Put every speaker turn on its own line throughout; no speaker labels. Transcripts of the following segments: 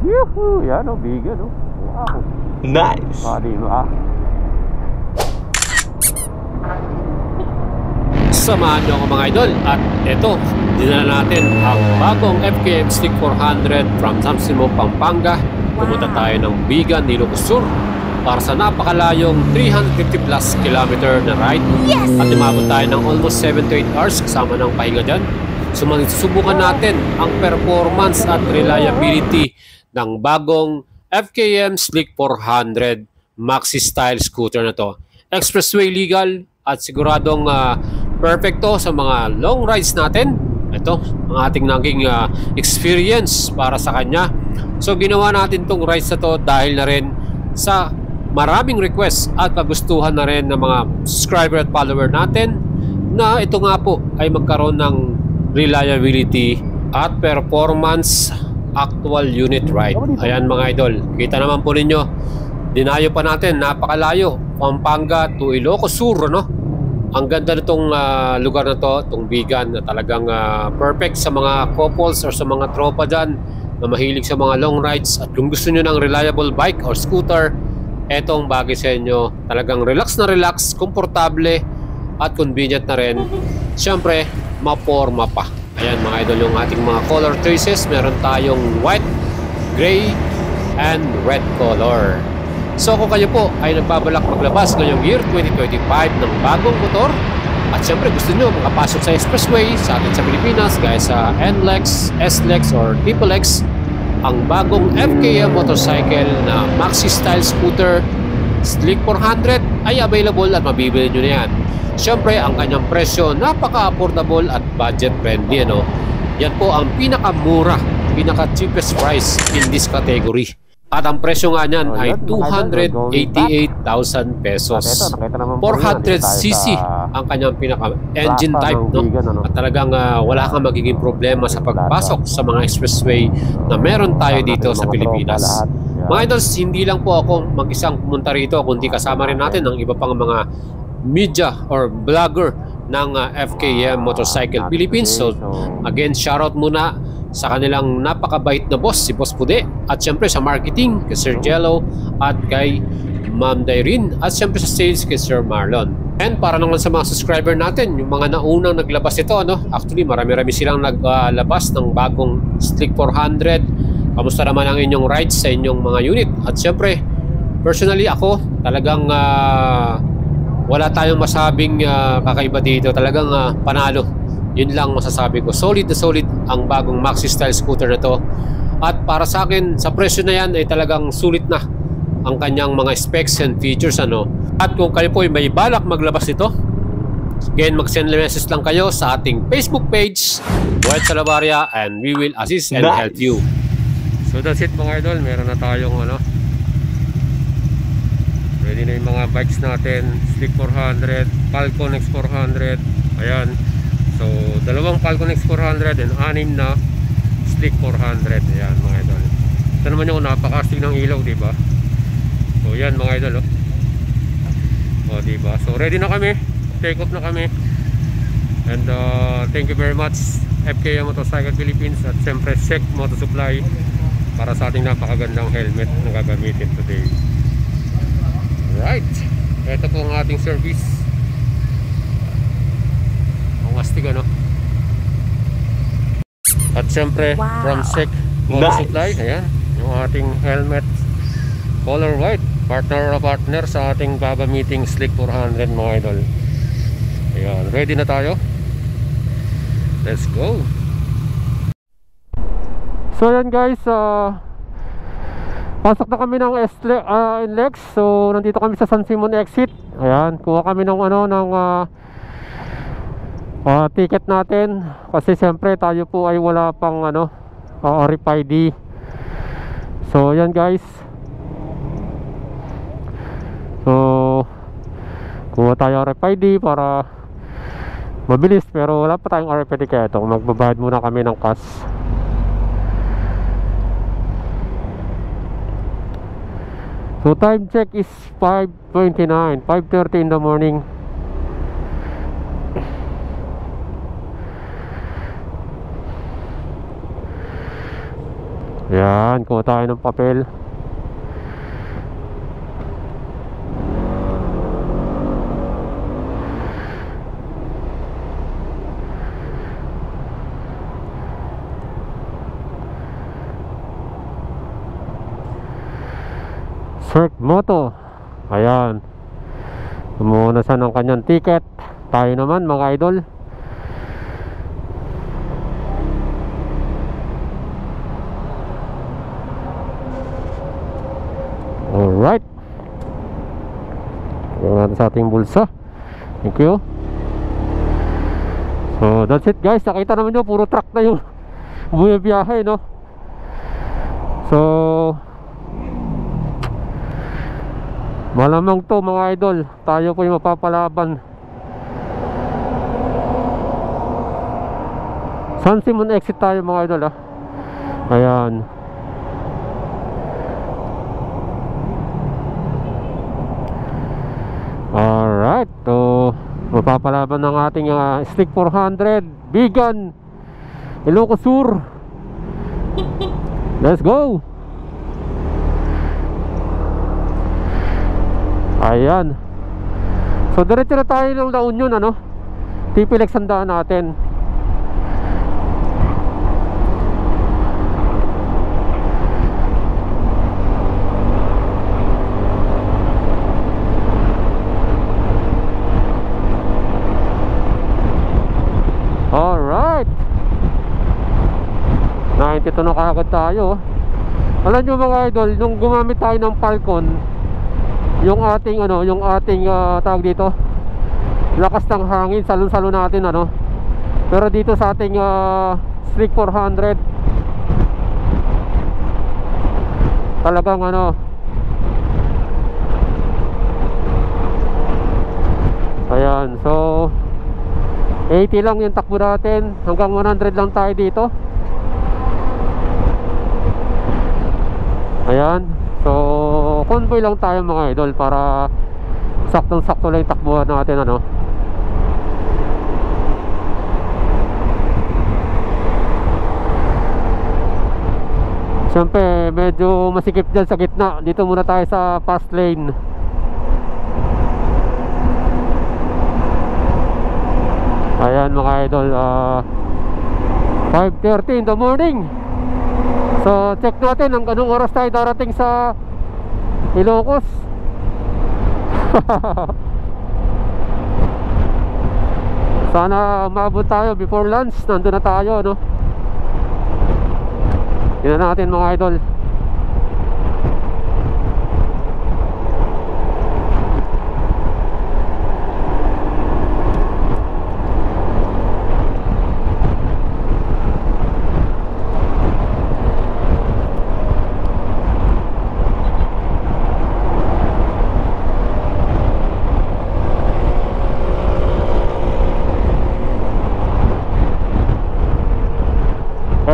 Yuhu! Yan o, bigan o. Wow!
Nice!
Diba?
Samahan nyo ako mga idol. At eto, dinala natin ang bagong FKM Slick 400 from San Simon, Pampanga. Pumunta tayo ng Bigan, Ilocos Sur para sa napakalayong 350 plus kilometer na ride. Yes! At umabot tayo ng almost 7 to 8 hours kasama ng pahinga dyan. So subukan natin ang performance at reliability ng bagong FKM Slick 400 Maxi Style scooter na to. Expressway legal at siguradong perfecto sa mga long rides natin. Ito ang ating naging experience para sa kanya. So ginawa natin tong rides na to dahil na rin sa maraming requests at kagustuhan na rin ng mga subscriber at follower natin na ito nga po ay magkaroon ng reliability at performance actual unit ride. Ayan mga idol, kita naman po ninyo, dinayo pa natin, napakalayo, Pampanga to Ilocos Sur, no? Ang ganda nitong lugar na to, itong Bigan, na talagang perfect sa mga couples or sa mga tropa dyan na mahilig sa mga long rides. At kung gusto nyo ng reliable bike or scooter, etong bagay sa inyo. Talagang relax na relax, komportable at convenient na rin. Siyempre, maporma pa. Ayan mga idol, yung ating mga color choices. Meron tayong white, gray, and red color. So kung kayo po ay nagbabalak maglabas ngayong year 2025 ng bagong motor at siyempre gusto nyo makapasok sa expressway sa atin sa Pilipinas gaya sa NLEX, SLEX or XXX, ang bagong FKM motorcycle na Maxi Style Scooter Slick 400 ay available at mabibili nyo na yan. Siyempre ang kanyang presyo napaka-affordable at budget friendly, ano? Yan po ang pinakamura, pinaka-cheapest price in this category. At ang presyo nga niyan ay 288,000 pesos. 400cc ang kanyang pinaka-engine type, no? At talagang wala kang magiging problema sa pagpasok sa mga expressway na meron tayo dito sa Pilipinas. Mga idols, hindi lang po ako mag-isang pumunta rito, kundi kasama rin natin ang iba pang mga media or vlogger ng FKM Motorcycle Philippines. So again, shoutout muna sa kanilang napakabait na boss, si Boss Pude, at syempre sa marketing kay Sir Jello at kay Ma'am Dairin, at syempre sa sales kay Sir Marlon. And para naman sa mga subscriber natin, yung mga naunang naglabas ito, no? Actually marami-rami silang naglabas ng bagong Slick 400. Kamusta naman ang inyong rides sa inyong mga unit? At syempre personally ako talagang wala tayong masabing kakaiba dito. Talagang panalo. Yun lang masasabi ko. Solid na solid ang bagong Maxi Style scooter na to. At para sa akin, sa presyo na yan ay talagang sulit na ang kanyang mga specs and features, ano. At kung kayo po ay may balak maglabas nito, again, mag-send message lang kayo sa ating Facebook page, Boyet Salabaria, and we will assist and help you. So that's it mga idol. Meron na tayong ready na yung mga bikes natin. Slick 400, Falcon X400. Ayan. So, dalawang Falcon X400 and 6 na Slick 400. Ayan mga idol. Ito naman yung napakastig ng ilaw, diba? So, yan mga idol, oh. O, diba? So, ready na kami. Take off na kami. And thank you very much FKM Motorcycle Philippines at siyempre SEC Motor Supply para sa ating napakagandang helmet na gagamitin today. Right. Ito po ang ating service. Astig, ano? At syempre from SEC Motor Supply, ayan yung ating helmet, color white, partner na partner sa ating gagamiting Slick 400 mga idol. Ayan, ready na tayo. Let's go. So yan guys, pasok na kami ng NLEX. So nandito kami sa San Simon exit. Ayan, kuha kami ng ticket natin kasi siyempre tayo po ay wala pang RFID. So yan guys, so kuha tayo RFID para mabilis, pero wala pa tayong RFID kaya ito magbabayad muna kami ng cash. So time check is 5:29, 5:30 in the morning. Yan, kuha tayo ng papel. Cirque Moto. Ayan. Muna siya ng kanyang ticket. Tayo naman mga idol. Alright. Tingnan natin sa ating bulsa. Thank you. So that's it guys. Nakita naman nyo, puro truck na yung bumibiyahe, no? So malamang to mga idol, tayo po yung mapapalaban. San Simon exit tayo mga idol, ayan. Alright, so mapapalaban ng ating Stick 400 Bigan Ilocos Sur. Let's go. Ayan. So diretso na tayo ng La Union, ano? TPLEX ang daan natin. Alright. 92 na kagad tayo. Alam nyo mga idol, nung gumamit tayo ng Falcon, yung ating tawag dito, lakas ng hangin, salon-salon natin, ano. Pero dito sa ating Stick 400, talagang ayan. So 80 lang yung takbo natin, hanggang 100 lang tayo dito. Ayan. So convoy lang tayo mga idol, para saktong-sakto lang yung takbuhan natin, ano. Siyempre medyo masikip dyan sa gitna. Dito muna tayo sa fast lane. Ayan mga idol, 5:30 in the morning. So check natin ang anong oras tayo darating sa Ilocos. Sana maabot tayo before lunch. Nandun na tayo, no? Tingnan natin mga idol.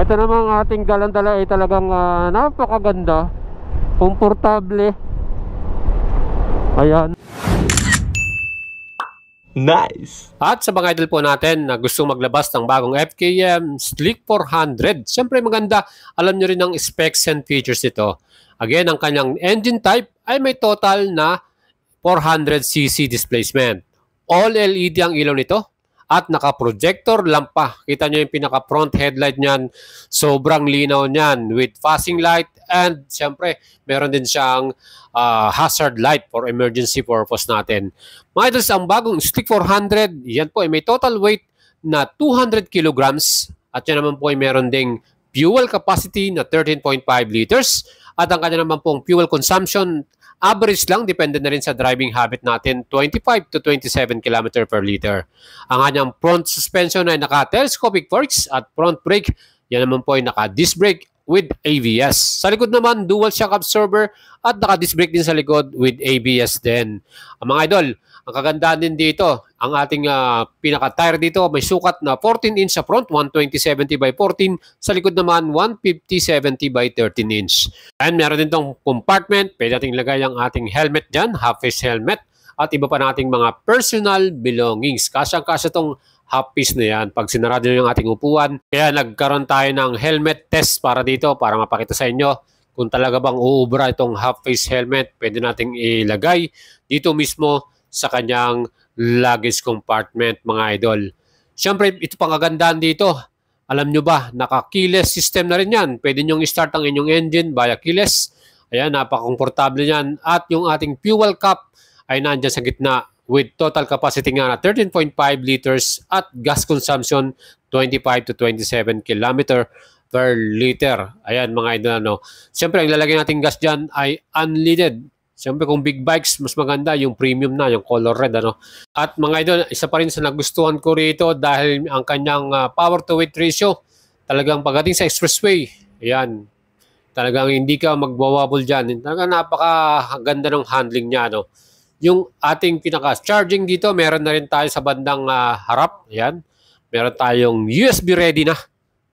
Ito namang ating dalandala ay talagang napakaganda, komportable. Ayan.
Nice!
At sa mga idol po natin na gustong maglabas ng bagong FKM Slick 400, siyempre maganda, alam nyo rin ang specs and features nito. Again, ang kanyang engine type ay may total na 400cc displacement. All LED ang ilaw nito. At naka-projector lamp pa. Kita nyo yung pinaka-front headlight niyan. Sobrang linaw niyan with flashing light. And siyempre, meron din siyang hazard light for emergency purpose natin. Mga idols, ang bagong Stick 400, yan po ay may total weight na 200 kilograms. At yan naman po ay meron ding fuel capacity na 13.5 liters. At ang kanya naman pong fuel consumption, average lang, depende na rin sa driving habit natin, 25 to 27 km per liter. Ang kanyang front suspension ay naka-telescopic forks at front brake, yan naman po ay naka-disc brake with ABS. Sa likod naman, dual shock absorber at naka-disc brake din sa likod with ABS din. Ang mga idol, ang kagandahan din dito, ang ating pinaka-tire dito may sukat na 14 inch sa front, 120/70 by 14. Sa likod naman, 150/70 by 13 inch. And meron din itong compartment. Pwede natin ilagay ang ating helmet dyan, half-face helmet. At iba pa nating mga personal belongings. Kasyang-kasya itong half piece na yan. Pag sinarado nyo yung ating upuan, kaya nagkaroon tayo ng helmet test para dito, para mapakita sa inyo kung talaga bang uubra itong half face helmet. Pwede nating ilagay dito mismo sa kanyang luggage compartment, mga idol. Siyempre, ito pang kagandahan dito. Alam nyo ba, naka-keyless system na rin yan. Pwede nyo i-start ang inyong engine via keyless. Ayan, napaka-komportable yan. At yung ating fuel cap ay nandyan sa gitna with total capacity nga na 13.5 liters at gas consumption 25 to 27 km per liter. Ayan mga idol, ano. Siyempre, ang lalagay nating gas dyan ay unleaded. Siyempre, kung big bikes, mas maganda yung premium na, yung color red, ano. At mga idol, isa pa rin sa nagustuhan ko rito dahil ang kanyang power to weight ratio, talagang pagdating sa expressway, ayan, talagang hindi ka magbawabol dyan. Talagang napakaganda ng handling niya, no. Yung ating pinaka-charging dito, meron na rin tayo sa bandang harap. Ayan. Meron tayong USB ready na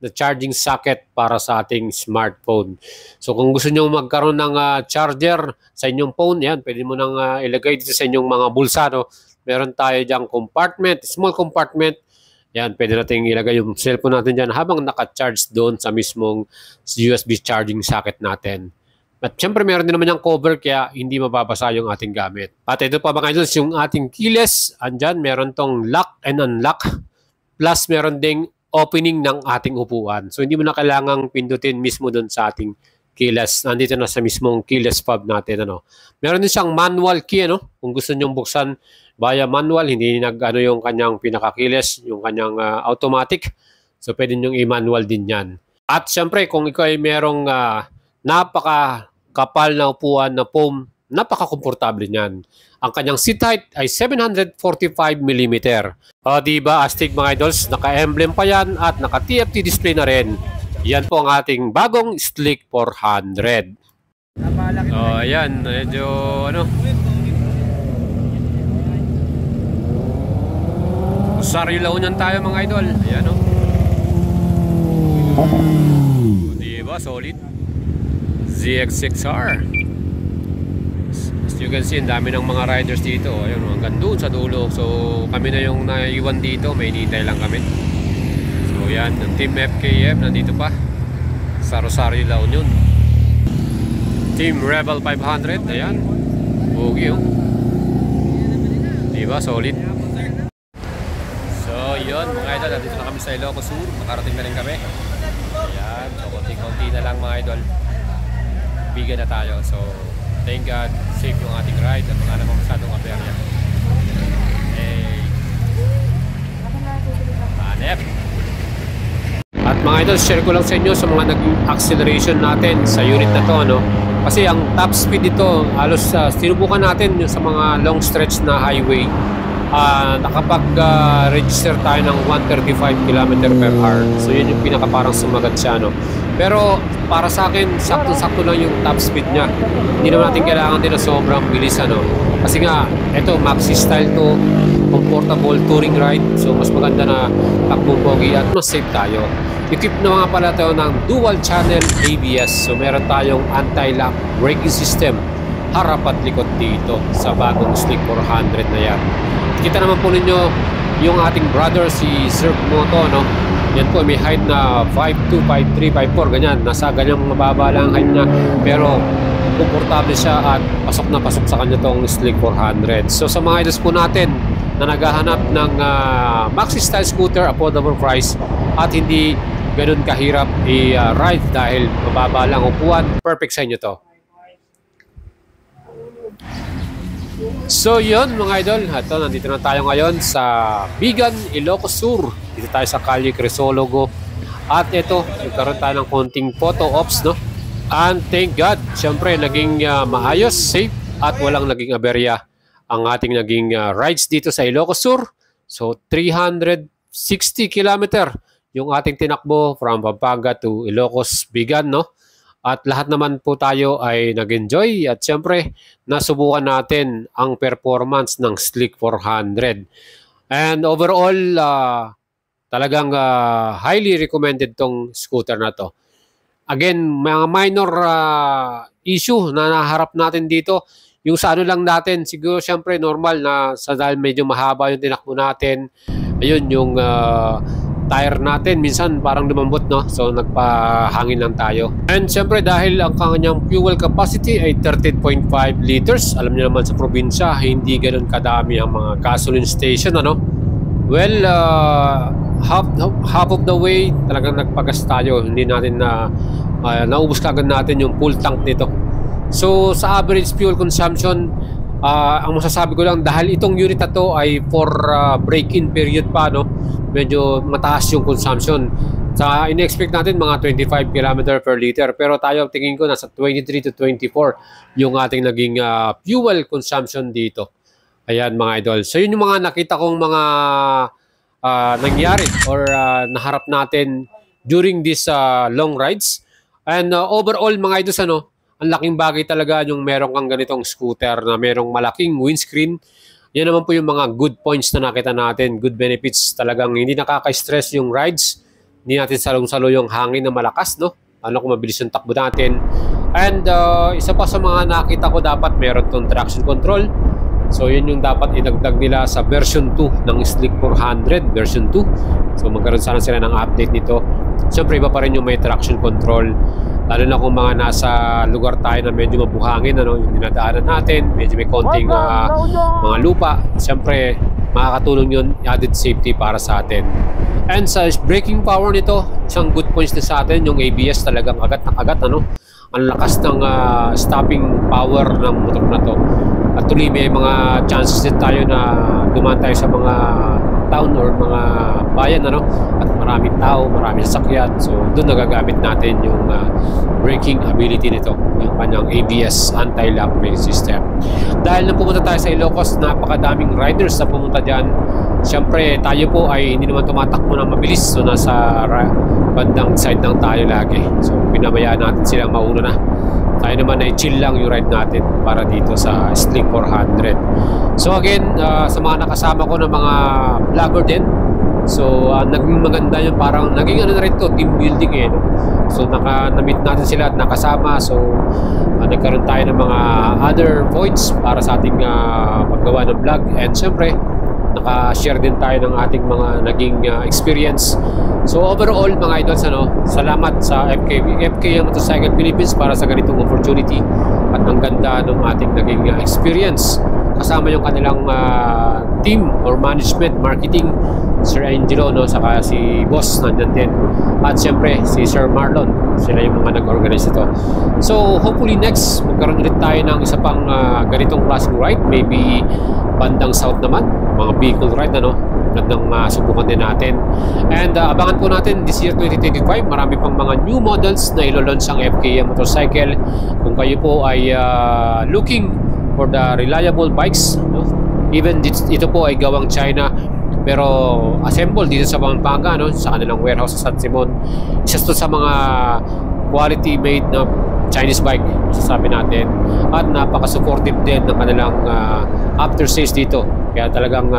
charging socket para sa ating smartphone. So kung gusto nyo magkaroon ng charger sa inyong phone, yan, pwede mo nang ilagay dito sa inyong mga bulsa. No? Meron tayo diyang compartment, small compartment. Yan, pwede natin ilagay yung cellphone natin dyan habang naka-charge doon sa mismong USB charging socket natin. At syempre meron din naman yung cover kaya hindi mababasa yung ating gamit. At ito pa mga idols, yung ating keyless, andyan meron tong lock and unlock. Plus meron ding opening ng ating upuan. So hindi mo na kailangang pindutin mismo doon sa ating keyless. Nandito na sa mismong keyless fob natin. Ano. Meron din siyang manual key. Ano? Kung gusto nyong buksan via manual, hindi nag-ano yung kanyang pinaka-keyless, yung kanyang automatic. So pwede nyong i-manual din yan. At syempre kung ikaw ay merong napaka-kapal na upuan na foam, napaka-komportable niyan. Ang kanyang seat height ay 745mm. O diba, astig mga idols, naka-emblem pa yan at naka-TFT display na rin. Yan po ang ating bagong Slick 400. O ayan, medyo ano, Rosario La Union tayo mga idol. Ayan o. Diba, solid. ZX6R. As you can see, ang dami ng mga riders dito. Ayun, hanggang doon sa dulo. So, kami na yung naiwan dito. May hinihintay lang kami. So, yan. Ang Team FKM nandito pa sa Rosario La Union. Team Rebel 500. Ayan. Bogey, oh. Diba? Solid. So, yun. Mga idol, nandito na kami sa Ilocos Sur. Makarating na rin kami. Ayan. So, konti-konti na lang mga idol. Bigan na tayo. So, thank God, safe yung ating ride at mga namang masyadong aberya. Hey. Hanep. At mga idol, share ko lang sa inyo sa mga naging acceleration natin sa unit na to, no? Kasi ang top speed dito, halos sinubukan natin yung sa mga long stretch na highway. Nakapag-register tayo ng 135 km per hour. So yun yung pinaka parang sumagat siya, no? Pero para sa akin, sakto-sakto lang yung top speed niya. Hindi naman natin kailangan din na sobrang bilis, ano? Kasi nga, eto, maxi style to, comfortable touring ride. So mas maganda na takbong pogi at mas safe tayo. Equip na mga pala tayo ng dual channel ABS. So meron tayong anti-lock braking system. Harap at likod dito sa bagong Slick 400 na yan. Kita naman po ninyo yung ating brother si Zerg Moto, no? Yan po may height na 5'2", 5'3", 5'4", ganyan. Nasa ganyang mababa lang height niya. Pero komportable siya at pasok na pasok sa kanya tong Slick 400. So sa mga idols po natin na naghahanap ng maxi style scooter, affordable price at hindi ganun kahirap i-ride dahil mababa lang upuan, perfect sa inyo to. So yun mga idol, ito nandito na tayo ngayon sa Bigan, Ilocos Sur. Dito tayo sa Calle Crisologo. At ito, nagkaroon tayo ng konting photo ops, no? And thank God, syempre naging maayos, safe at walang naging aberya ang ating naging rides dito sa Ilocos Sur. So 360 km yung ating tinakbo from Pampanga to Ilocos, Bigan, no? At lahat naman po tayo ay nag-enjoy at syempre nasubukan natin ang performance ng Slick 400. And overall, talagang highly recommended tong scooter na to. Again, mga minor issue na naharap natin dito. Yung sa ano lang natin, siguro syempre normal na sa dahil medyo mahaba yung tinakbo natin. ayun yung tire natin minsan parang lumambot, no? So nagpahangin lang tayo. And syempre dahil ang kanyang fuel capacity ay 13.5 liters, alam niyo naman sa probinsya hindi ganoon kadami ang mga gasoline station, ano? Well, half of the way talagang nagpagas tayo. Hindi natin na naubos kagad natin yung full tank nito. So sa average fuel consumption, ang masasabi ko lang, dahil itong unit na to ay for break-in period pa, no? Medyo mataas yung consumption. Sa in-expect natin mga 25 km per liter, pero tayo tingin ko nasa 23 to 24 yung ating naging fuel consumption dito. Ayan mga idol. So yun yung mga nakita kong mga nangyari or naharap natin during these long rides. And overall mga idol, ano, ang laking bagay talaga yung meron kang ganitong scooter na merong malaking windscreen. Yan naman po yung mga good points na nakita natin, good benefits. Talagang hindi nakaka-stress yung rides. Hindi natin salong-salo yung hangin na malakas, no? Ano kung mabilis yung takbo natin. And isa pa sa mga nakita ko, dapat meron tong traction control. So yun yung dapat idagdag nila sa version 2 ng Slick 400 version 2. So magkaroon sana sila ng update nito. Siyempre iba pa rin yung may traction control, lalo na kung mga nasa lugar tayo na medyo mabuhangin, ano, yung dinadaanan natin, medyo may konting mga lupa. Siyempre makakatulong yun, added safety para sa atin. And sa braking power nito, isang good points na sa atin, yung ABS talagang agad na agad, ano. Ang lakas ng stopping power ng motor na to. At tuloy may mga chances din tayo na dumaan tayo sa mga town or mga bayan, ano, at maraming tao, maraming sasakyan. So doon nagagamit natin yung braking ability nito, yung kanyang ABS, anti-lock brake system. Dahil nang pumunta tayo sa Ilocos, napakadaming riders na pumunta dyan. Siyempre tayo po ay hindi naman tumatakbo ng mabilis, so nasa bandang side lang tayo lagi. So pinabayaan natin silang mauna na. Tayo naman ay chill lang yung ride natin para dito sa Slick 400. So again, sa mga nakasama ko ng mga vlogger din, so naging maganda yun, parang naging ano na rin to, team building eh, no? So na-meet natin sila at nakasama. So nagkaroon tayo ng mga other points para sa ating paggawa ng vlog. And syempre naka-share din tayo ng ating mga naging experience. So overall mga idols, ano, salamat sa FKM Motorcycle Philippines para sa ganitong opportunity at ang ganda ng ating naging experience kasama yung kanilang team or management, marketing, Sir Angelo, no, saka si Boss nandyan din, at syempre si Sir Marlon. Sila yung mga nag-organize ito. So hopefully next magkaroon ulit tayo ng isa pang ganitong klaseng ride, maybe bandang south naman, mga vehicle ride, ano, gandang subukan din natin. And abangan po natin this year 2025, marami pang mga new models na ilo-launch ang FKM Motorcycle. Kung kayo po ay looking for the reliable bikes, no? Even ito po ay gawang China pero assembled dito sa Pampanga, no, sa kanilang warehouse sa San Simon. Isa to sa mga quality made na Chinese bike, masasabi natin, at napaka-supportive din ng kanilang after sales dito. Kaya talagang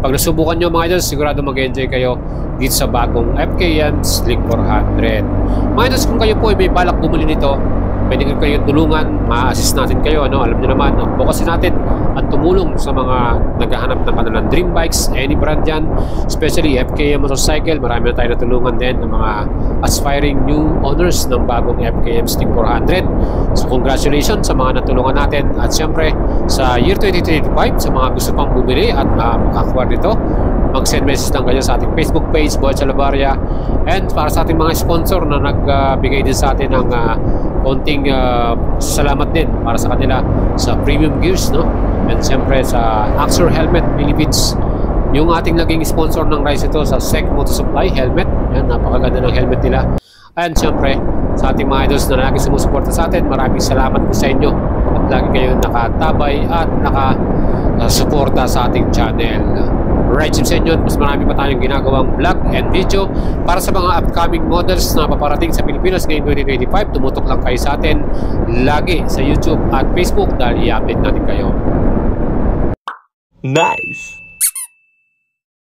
pag nasubukan nyo mga idols, sigurado mag-enjoy kayo dito sa bagong FKM Slick 400. Mga idols, kung kayo po ay may balak bumili nito, pwede kayo tulungan, ma-assist natin kayo, ano? Alam nyo naman, advocacy natin at tumulong sa mga naghahanap ng kanilang dream bikes, any brand yan, especially FKM Motorcycle. Marami na tayo natulungan din ng mga aspiring new owners ng bagong FKM Slick 400. So congratulations sa mga natulungan natin, at syempre sa year 2025, sa mga gusto pang bumili at makakuha nito, mag-send message lang kayo sa ating Facebook page, Boy Chalabaria. And para sa ating mga sponsor na nagbigay din sa atin ng konting salamat din para sa kanila sa premium gears, no? And siyempre sa Axor Helmet Philippines, yung ating naging sponsor ng rides ito sa Sec Moto Supply Helmet. Yan, napakaganda ng helmet nila. And siyempre sa ating mga idols na lagi sumusuporta sa atin, maraming salamat po sa inyo at lagi kayong nakatabay at nakasuporta sa ating channel. Right, sa inyo, mas marami pa tayong ginagawang vlog and video para sa mga upcoming models na paparating sa Pilipinas ngayong 2025. Tumutok lang kayo sa atin lagi sa YouTube at Facebook dahil i-update natin kayo.
Nice!